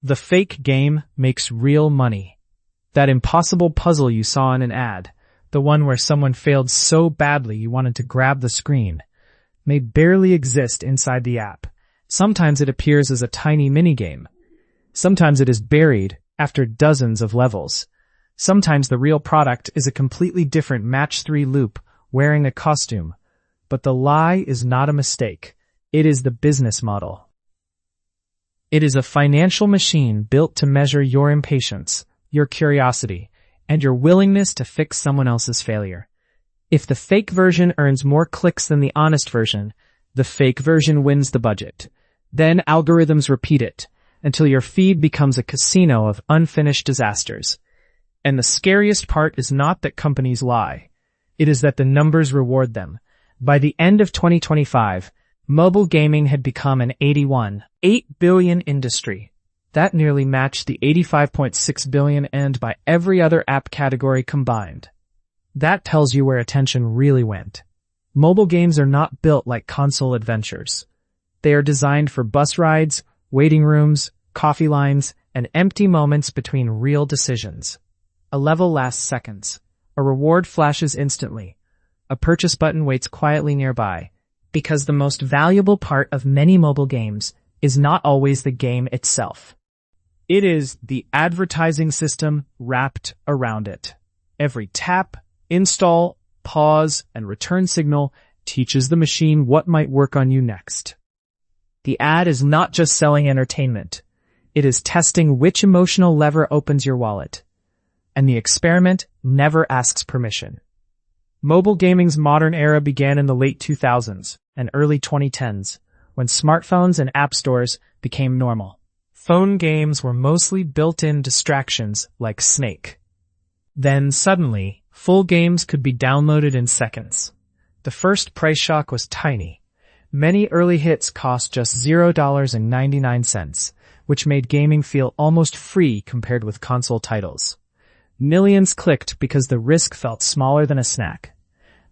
The fake game makes real money. That impossible puzzle you saw in an ad, the one where someone failed so badly you wanted to grab the screen, may barely exist inside the app. Sometimes it appears as a tiny minigame. Sometimes it is buried after dozens of levels. Sometimes the real product is a completely different match 3 loop wearing a costume. But the lie is not a mistake. It is the business model. It is a financial machine built to measure your impatience, your curiosity, and your willingness to fix someone else's failure. If the fake version earns more clicks than the honest version, the fake version wins the budget. Then algorithms repeat it until your feed becomes a casino of unfinished disasters. And the scariest part is not that companies lie. It is that the numbers reward them. By the end of 2025, mobile gaming had become an $81.8 billion industry. That nearly matched the $85.6 billion earned by every other app category combined. That tells you where attention really went. Mobile games are not built like console adventures. They are designed for bus rides, waiting rooms, coffee lines, and empty moments between real decisions. A level lasts seconds. A reward flashes instantly. A purchase button waits quietly nearby. Because the most valuable part of many mobile games is not always the game itself. It is the advertising system wrapped around it. Every tap, install, pause, and return signal teaches the machine what might work on you next. The ad is not just selling entertainment. It is testing which emotional lever opens your wallet. And the experiment never asks permission. Mobile gaming's modern era began in the late 2000s and early 2010s, when smartphones and app stores became normal. Phone games were mostly built-in distractions like Snake. Then suddenly, full games could be downloaded in seconds. The first price shock was tiny. Many early hits cost just $0.99, which made gaming feel almost free compared with console titles. Millions clicked because the risk felt smaller than a snack.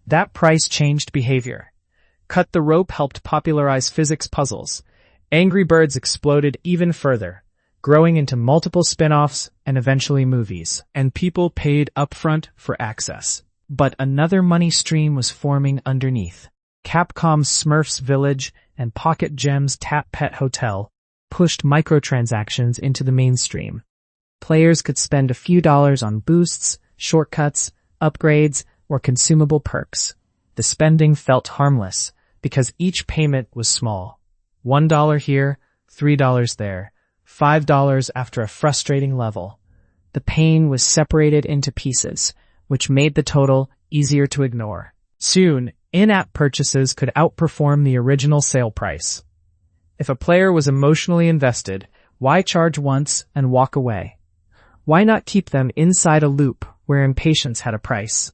That price changed behavior. Cut the Rope helped popularize physics puzzles. Angry Birds exploded even further, growing into multiple spin-offs and eventually movies, and people paid upfront for access. But another money stream was forming underneath. Capcom's Smurfs Village and Pocket Gems' Tap Pet Hotel pushed microtransactions into the mainstream. Players could spend a few dollars on boosts, shortcuts, upgrades, or consumable perks. The spending felt harmless because each payment was small. $1 here, $3 there, $5 after a frustrating level. The pain was separated into pieces, which made the total easier to ignore. Soon, in-app purchases could outperform the original sale price. If a player was emotionally invested, why charge once and walk away? Why not keep them inside a loop where impatience had a price?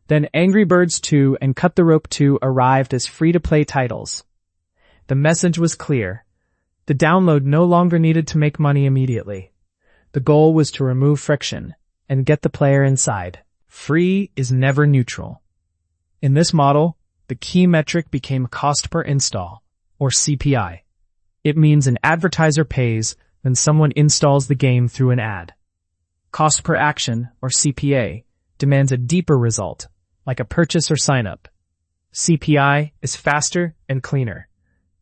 Then Angry Birds 2 and Cut the Rope 2 arrived as free-to-play titles. The message was clear. The download no longer needed to make money immediately. The goal was to remove friction and get the player inside. Free is never neutral. In this model, the key metric became cost per install, or CPI. It means an advertiser pays when someone installs the game through an ad. Cost per action, or CPA, demands a deeper result, like a purchase or sign-up. CPI is faster and cleaner.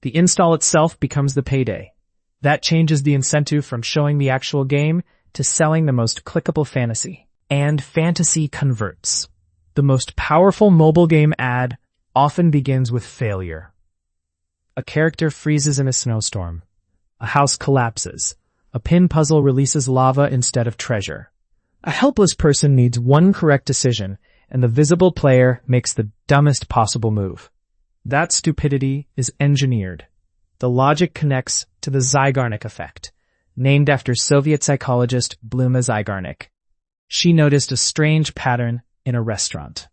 The install itself becomes the payday. That changes the incentive from showing the actual game to selling the most clickable fantasy. And fantasy converts. The most powerful mobile game ad often begins with failure. A character freezes in a snowstorm. A house collapses. A pin puzzle releases lava instead of treasure. A helpless person needs one correct decision, and the visible player makes the dumbest possible move. That stupidity is engineered. The logic connects to the Zygarnik effect, named after Soviet psychologist Bluma Zygarnik. She noticed a strange pattern in a restaurant.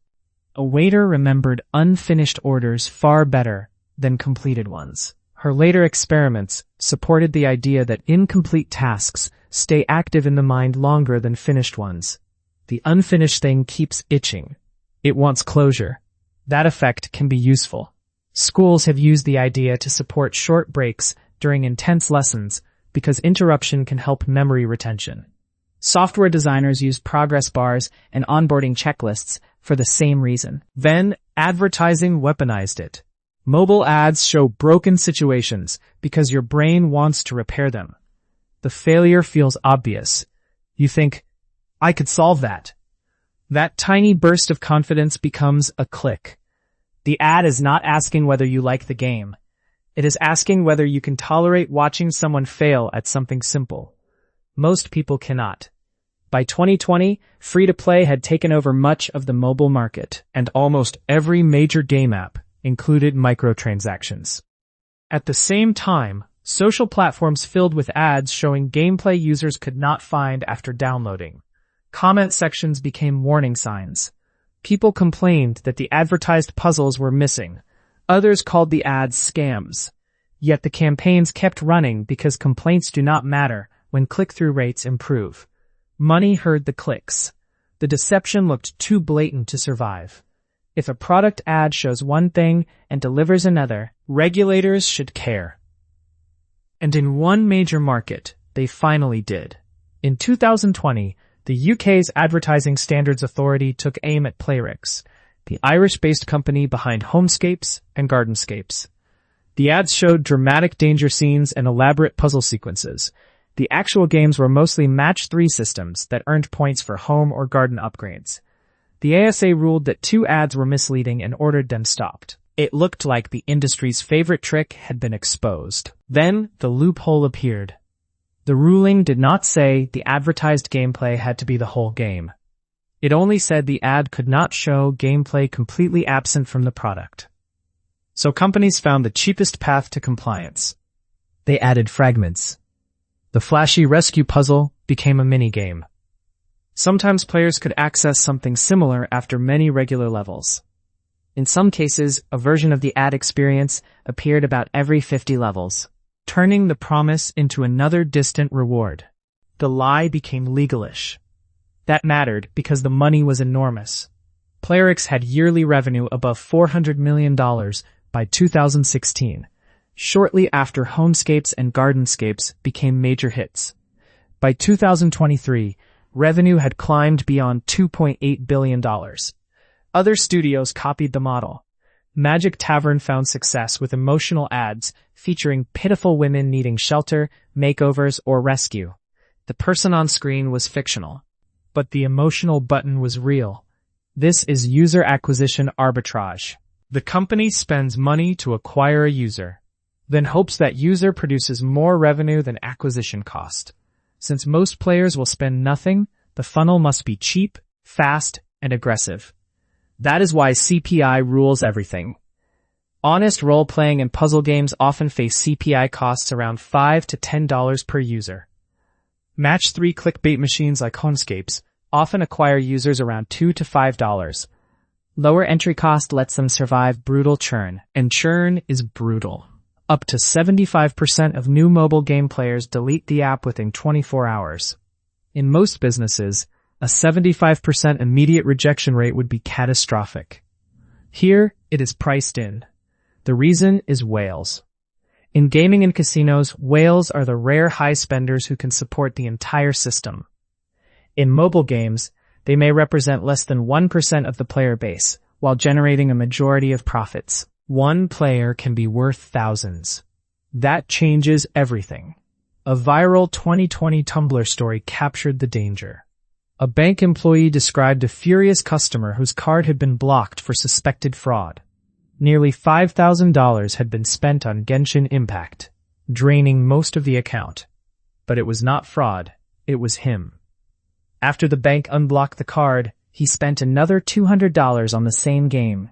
A waiter remembered unfinished orders far better than completed ones. Her later experiments supported the idea that incomplete tasks stay active in the mind longer than finished ones. The unfinished thing keeps itching. It wants closure. That effect can be useful. Schools have used the idea to support short breaks during intense lessons because interruption can help memory retention. Software designers use progress bars and onboarding checklists for the same reason. Then, advertising weaponized it. Mobile ads show broken situations because your brain wants to repair them. The failure feels obvious. You think, I could solve that. That tiny burst of confidence becomes a click. The ad is not asking whether you like the game. It is asking whether you can tolerate watching someone fail at something simple. Most people cannot. By 2020, free-to-play had taken over much of the mobile market, and almost every major game app included microtransactions. At the same time, social platforms filled with ads showing gameplay users could not find after downloading. Comment sections became warning signs. People complained that the advertised puzzles were missing. Others called the ads scams. Yet the campaigns kept running because complaints do not matter when click-through rates improve. Money heard the clicks. The deception looked too blatant to survive. If a product ad shows one thing and delivers another, regulators should care. And in one major market, they finally did. In 2020, the UK's Advertising Standards Authority took aim at Playrix, the Irish-based company behind Homescapes and Gardenscapes. The ads showed dramatic danger scenes and elaborate puzzle sequences. The actual games were mostly match-3 systems that earned points for home or garden upgrades. The ASA ruled that 2 ads were misleading and ordered them stopped. It looked like the industry's favorite trick had been exposed. Then, the loophole appeared. The ruling did not say the advertised gameplay had to be the whole game. It only said the ad could not show gameplay completely absent from the product. So companies found the cheapest path to compliance. They added fragments. The flashy rescue puzzle became a minigame. Sometimes players could access something similar after many regular levels. In some cases, a version of the ad experience appeared about every 50 levels, turning the promise into another distant reward. The lie became legalish. That mattered because the money was enormous. Playrix had yearly revenue above $400 million by 2016, shortly after Homescapes and Gardenscapes became major hits. By 2023, revenue had climbed beyond $2.8 billion. Other studios copied the model. Magic Tavern found success with emotional ads featuring pitiful women needing shelter, makeovers, or rescue. The person on screen was fictional, but the emotional button was real. This is user acquisition arbitrage. The company spends money to acquire a user, then hopes that user produces more revenue than acquisition cost. Since most players will spend nothing, the funnel must be cheap, fast, and aggressive. That is why CPI rules everything. Honest role-playing and puzzle games often face CPI costs around $5 to $10 per user. Match-3 clickbait machines like Homescapes often acquire users around $2 to $5. Lower entry cost lets them survive brutal churn, and churn is brutal. Up to 75% of new mobile game players delete the app within 24 hours. In most businesses, a 75% immediate rejection rate would be catastrophic. Here, it is priced in. The reason is whales. In gaming and casinos, whales are the rare high spenders who can support the entire system. In mobile games, they may represent less than 1% of the player base, while generating a majority of profits. One player can be worth thousands. That changes everything. A viral 2020 Tumblr story captured the danger. A bank employee described a furious customer whose card had been blocked for suspected fraud. Nearly $5,000 had been spent on Genshin Impact, draining most of the account. But it was not fraud, it was him. After the bank unblocked the card, he spent another $200 on the same game.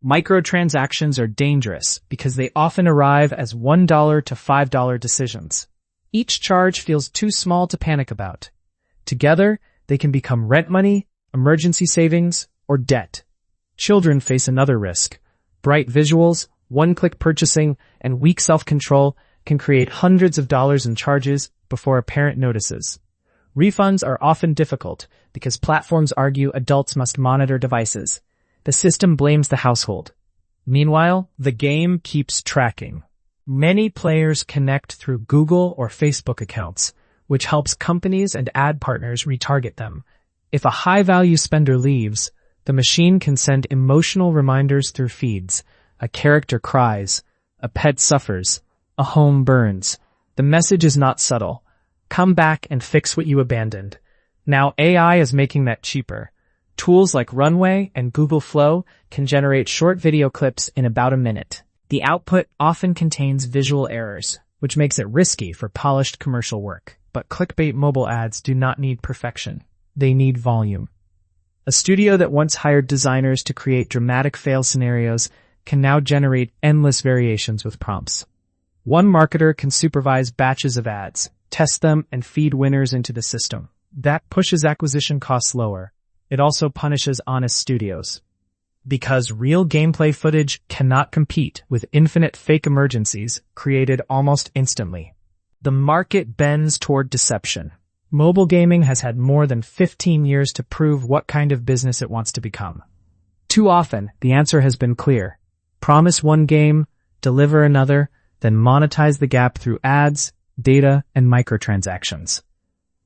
Microtransactions are dangerous because they often arrive as $1 to $5 decisions. Each charge feels too small to panic about. Together, they can become rent money, emergency savings, or debt. Children face another risk. Bright visuals, one-click purchasing, and weak self-control can create hundreds of dollars in charges before a parent notices. Refunds are often difficult because platforms argue adults must monitor devices. The system blames the household. Meanwhile, the game keeps tracking. Many players connect through Google or Facebook accounts, which helps companies and ad partners retarget them. If a high-value spender leaves, the machine can send emotional reminders through feeds. A character cries, a pet suffers, a home burns. The message is not subtle. Come back and fix what you abandoned. Now AI is making that cheaper. Tools like Runway and Google Flow can generate short video clips in about a minute. The output often contains visual errors, which makes it risky for polished commercial work. But clickbait mobile ads do not need perfection. They need volume. A studio that once hired designers to create dramatic fail scenarios can now generate endless variations with prompts. One marketer can supervise batches of ads, test them, and feed winners into the system. That pushes acquisition costs lower. It also punishes honest studios. Because real gameplay footage cannot compete with infinite fake emergencies created almost instantly. The market bends toward deception. Mobile gaming has had more than 15 years to prove what kind of business it wants to become. Too often, the answer has been clear. Promise one game, deliver another, then monetize the gap through ads, data, and microtransactions.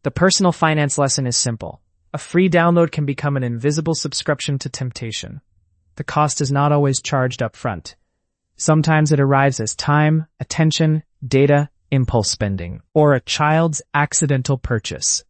The personal finance lesson is simple. A free download can become an invisible subscription to temptation. The cost is not always charged up front. Sometimes it arrives as time, attention, data, impulse spending, or a child's accidental purchase.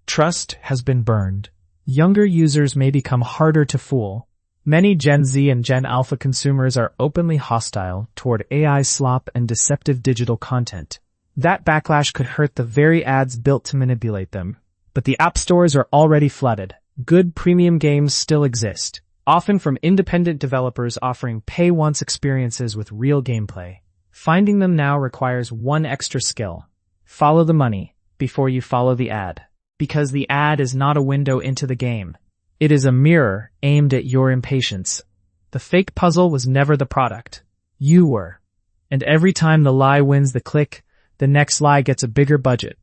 Trust has been burned. Younger users may become harder to fool. Many Gen Z and Gen Alpha consumers are openly hostile toward AI slop and deceptive digital content. That backlash could hurt the very ads built to manipulate them. But the app stores are already flooded. Good premium games still exist, often from independent developers offering pay-once experiences with real gameplay. Finding them now requires one extra skill. Follow the money before you follow the ad. Because the ad is not a window into the game. It is a mirror aimed at your impatience. The fake puzzle was never the product. You were. And every time the lie wins the click, the next lie gets a bigger budget,